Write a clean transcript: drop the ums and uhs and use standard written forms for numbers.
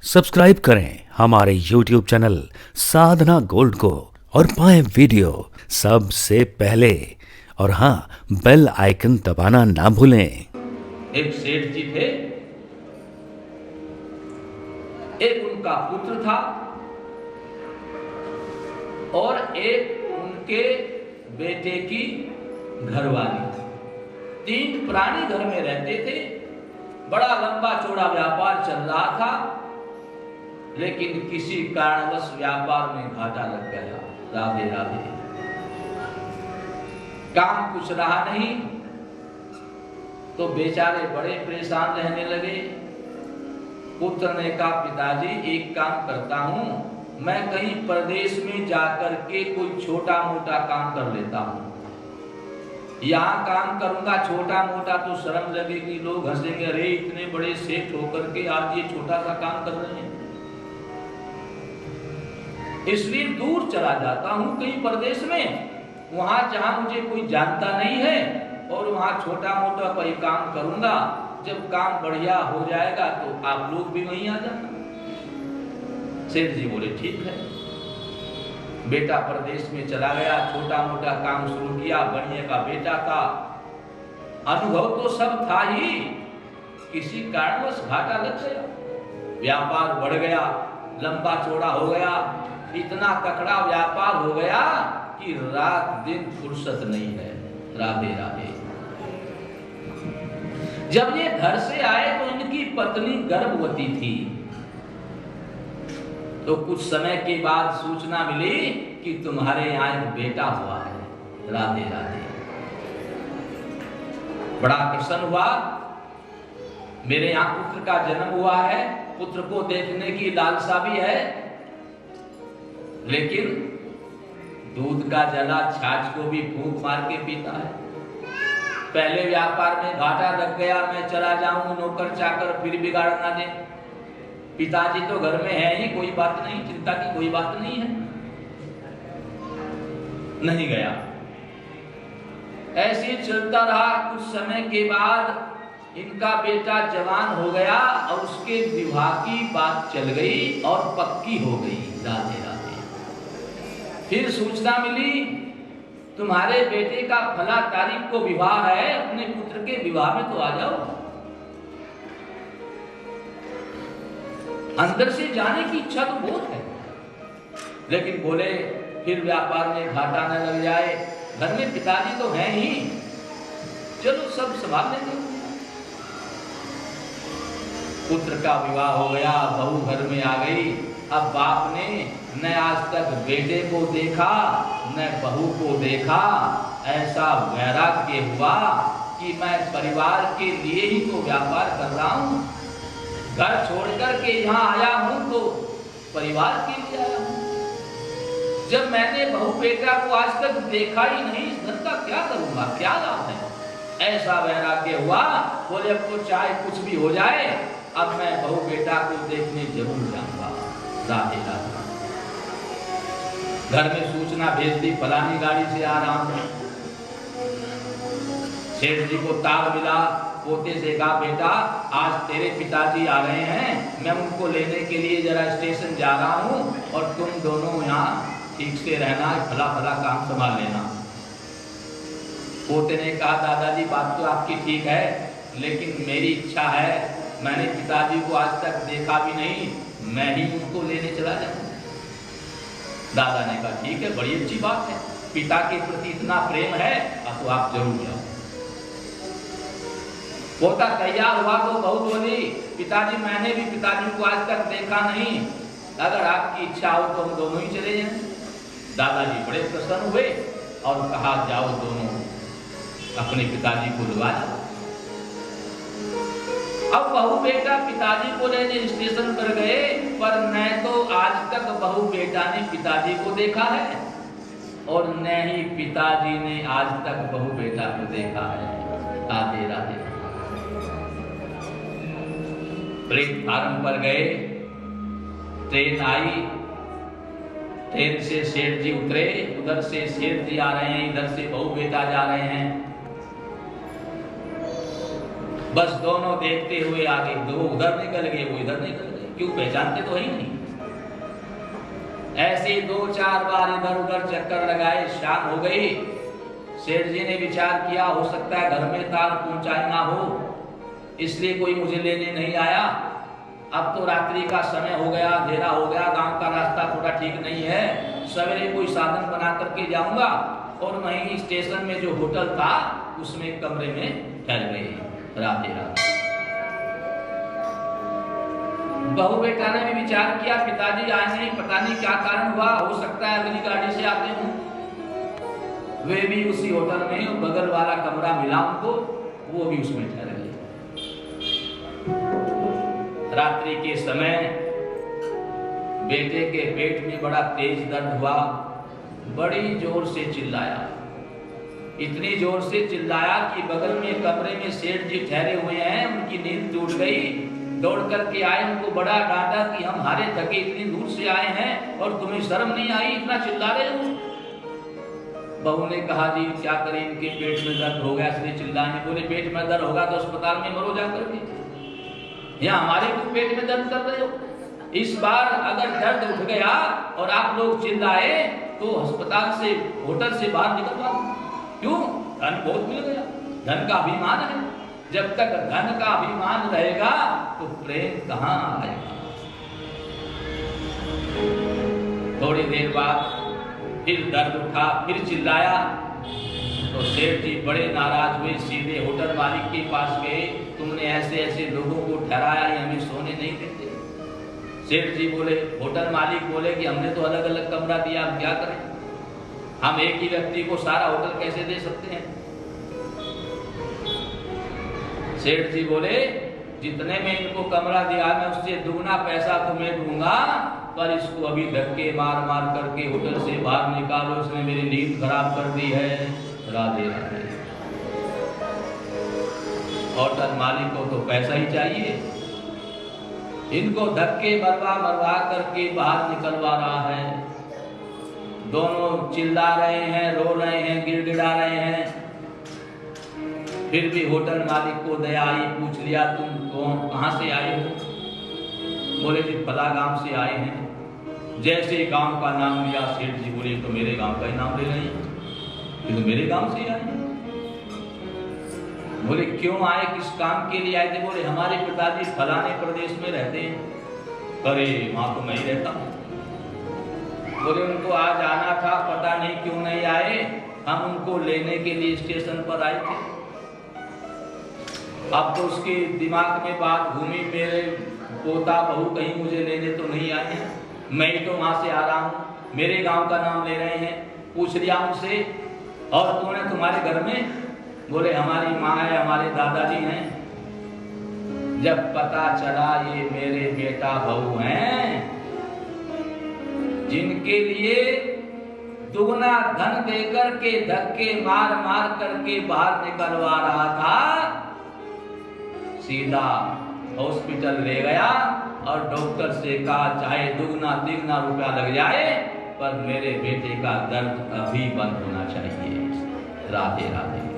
Subscribe करें हमारे YouTube channel साधना gold को और पाएं वीडियो सबसे पहले। और हाँ, बेल आइकन दबाना ना भूलें। एक सेठ जी थे, एक उनका पुत्र था और एक उनके बेटे की घरवाली थी। तीन प्राणी घर में रहते थे। बड़ा लंबा चौड़ा व्यापार चल रहा था, लेकिन किसी कारणवश व्यापार में घाटा लग गया। राधे राधे। काम कुछ रहा नहीं तो बेचारे बड़े परेशान रहने लगे। पुत्र ने कहा, पिताजी एक काम करता हूं, मैं कहीं प्रदेश में जाकर के कोई छोटा मोटा काम कर लेता हूं। यहाँ काम करूंगा छोटा मोटा तो शर्म लगेगी, लोग हंसेंगे, अरे इतने बड़े सेठ होकर के आज ये छोटा सा काम कर रहे हैं। इसलिए दूर चला जाता हूं कहीं प्रदेश में, वहां जहां मुझे कोई जानता नहीं है, और वहां छोटा मोटा कोई काम करूंगा। जब काम बढ़िया हो जाएगा तो आप लोग भी वहीं आ जाना। सेठ जी बोले ठीक है। बेटा प्रदेश में चला गया, छोटा मोटा काम शुरू किया। बढ़िया का बेटा था, अनुभव तो सब था ही, किसी कारणवश घाटा लग गया। व्यापार बढ़ गया, लंबा चौड़ा हो गया, इतना तकड़ा व्यापार हो गया कि रात दिन फुर्सत नहीं है। राधे राधे। जब ये घर से आए तो इनकी पत्नी गर्भवती थी। तो कुछ समय के बाद सूचना मिली कि तुम्हारे यहाँ एक बेटा हुआ है। राधे राधे। बड़ा प्रसन्न हुआ, मेरे यहाँ पुत्र का जन्म हुआ है, पुत्र को देखने की लालसा भी है, लेकिन दूध का जला छाछ को भी फूंक मार के पीता है। पहले व्यापार में घाटा लग गया, मैं चला जाऊं, नौकर चाकर फिर बिगाड़ ना दे। पिताजी तो घर में है ही, कोई बात नहीं, चिंता की कोई बात नहीं है। नहीं गया। ऐसे चलता रहा। कुछ समय के बाद इनका बेटा जवान हो गया और उसके विवाह की बात चल गई और पक्की हो गई। राधे राधे। फिर सूचना मिली, तुम्हारे बेटे का फला तारीख को विवाह है, अपने पुत्र के विवाह में तो आ जाओ। अंदर से जाने की इच्छा तो बहुत है, लेकिन बोले फिर व्यापार में घाटा न लग जाए, घर में पिताजी तो हैं ही, चलो सब संभाल लेंगे। पुत्र का विवाह हो गया, बहू घर में आ गई। अब बाप ने न आज तक बेटे को देखा न बहू को देखा। ऐसा वैराग्य हुआ कि मैं परिवार के लिए ही तो व्यापार कर रहा हूं, घर छोड़कर के यहाँ आया हूं तो परिवार के लिए आया हूं। जब मैंने बहू बेटा को आज तक देखा ही नहीं, इस धन का क्या करूंगा, क्या लाभ है। ऐसा वैराग्य हुआ। बोले अब तो चाहे कुछ भी हो जाए, अब मैं बहू बेटा को देखने जरूर जाऊंगा। राधे राधे। घर में सूचना भेज दी, फलानी गाड़ी से आ रहा हूं। सेठ जी को तार मिला, पोते से कहा, बेटा आज तेरे पिताजी आ रहे हैं, मैं उनको लेने के लिए जरा स्टेशन जा रहा हूं और तुम दोनों यहाँ ठीक से रहना, फला फला काम संभाल लेना। पोते ने कहा, दादाजी बात तो आपकी ठीक है, लेकिन मेरी इच्छा है, मैंने पिताजी को आज तक देखा भी नहीं, मैं ही उनको लेने चला जाऊं। दादा ने कहा ठीक है, बड़ी अच्छी बात है, पिता के प्रति इतना प्रेम है, अब तो आप जरूर जाओ। पोता तैयार हुआ तो बहू बोली, पिताजी मैंने भी पिताजी को आज तक देखा नहीं, अगर आपकी इच्छा हो तो हम दोनों ही चले जाएं। दादाजी बड़े प्रसन्न हुए और कहा, जाओ दोनों अपने पिताजी को लुआ जाओ। अब बहू बेटा पिताजी को लेने स्टेशन पर गए, पर न तो आज तक बहू बेटा ने पिताजी को देखा है और न ही पिताजी ने आज तक बहू बेटा को देखा है। राधे राधे। प्लेटफार्म पर गए, ट्रेन आई, ट्रेन से सेठ जी उतरे, उधर से सेठ जी आ रहे हैं, इधर से बहू बेटा जा रहे हैं। बस दोनों देखते हुए आगे, दो उधर निकल गए, वो इधर निकल गए। क्यों पहचानते तो है ही नहीं। ऐसे 2-4 बार इधर उधर चक्कर लगाए, शाम हो गई। सेठ जी ने विचार किया हो सकता है घर में तार पहुंचाई ना हो, इसलिए कोई मुझे लेने नहीं आया। अब तो रात्रि का समय हो गया, अंधेरा हो गया, गांव का रास्ता थोड़ा ठीक नहीं है, सवेरे कोई साधन बना करके जाऊंगा। और वहीं स्टेशन में जो होटल था उसमें कमरे में ठहर गए। राधे राधे। बहू बेटा ने भी विचार किया पिताजी आए नहीं, पता नहीं क्या कारण हुआ, हो सकता है अगली गाड़ी से आते हों। वे भी उसी होटल में बगल वाला कमरा मिला उनको, वो भी उसमें ठहर गए। रात्रि के समय बेटे के पेट में बड़ा तेज दर्द हुआ, बड़ी जोर से चिल्लाया। इतनी जोर से चिल्लाया कि बगल में कमरे में सेठ जी ठहरे हुए हैं, उनकी नींद टूट गई। दौड़ करके आए, उनको बड़ा डांटा कि हम हारे थके इतनी दूर से आए हैं और तुम्हें शर्म नहीं आई, इतना चिल्ला रहे हो। बहू ने कहा जी क्या करें, इनके पेट में दर्द हो गया इसलिए चिल्लाएं। बोले पेट में दर्द होगा तो अस्पताल में मरो जाकर के, यहाँ हमारे को पेट में दर्द कर रहे हो। इस बार अगर दर्द उठ गया और आप लोग चिल्लाए तो अस्पताल से होटल से बाहर निकलवा। क्यों? धन बहुत मिल गया, धन का अभिमान है। जब तक धन का अभिमान रहेगा तो प्रेम कहां आएगा। थोड़ी देर बाद फिर दर्द उठा, फिर चिल्लाया तो सेठ जी बड़े नाराज हुए, सीधे होटल मालिक के पास गए। तुमने ऐसे ऐसे लोगों को ठहराया, ये हमें सोने नहीं देते। सेठ जी बोले, होटल मालिक बोले कि हमने तो अलग अलग कमरा दिया, हम क्या करें, हम एक ही व्यक्ति को सारा होटल कैसे दे सकते हैं। सेठ जी बोले जितने में इनको कमरा दिया मैं उससे दुगना पैसा तुम्हें दूंगा, पर इसको अभी धक्के मार मार करके होटल से बाहर निकालो, इसने मेरी नींद खराब कर दी है। राधे राधे। होटल मालिक को तो पैसा ही चाहिए, इनको धक्के मरवा मरवा करके बाहर निकलवा रहा है। दोनों चिल्ला रहे हैं, रो रहे हैं, गिड़गिड़ा रहे हैं। फिर भी होटल मालिक को दया आई, पूछ लिया तुम कौन, कहाँ से आए हो। बोले जी फला गांव से आए हैं। जैसे गांव का नाम लिया सेठ जी बोले तो मेरे गांव का ही नाम ले रहे हैं, ये तो मेरे गांव से आए हैं। बोले क्यों आए, किस काम के लिए आए थे। बोले हमारे पिताजी फलाने प्रदेश में रहते हैं। अरे वहां तो मैं ही रहता हूँ। बोले उनको आज आना था, पता नहीं क्यों नहीं आए, हम उनको लेने के लिए स्टेशन पर आए थे। अब तो उसके दिमाग में बात घूमी, मेरे पोता बहू कहीं मुझे लेने तो नहीं आए हैं, मैं ही तो वहां से आ रहा हूँ, मेरे गांव का नाम ले रहे हैं। पूछ लिया उनसे और कौन है तुम्हारे घर में। बोले हमारी माँ है, हमारे दादाजी हैं। जब पता चला ये मेरे बेटा बहू हैं जिनके लिए दुगना धन देकर के धक्के मार मार करके बाहर निकलवा रहा था, सीधा हॉस्पिटल ले गया और डॉक्टर से कहा चाहे दुगना तिगना रुपया लग जाए पर मेरे बेटे का दर्द अभी बंद होना चाहिए। राधे राधे।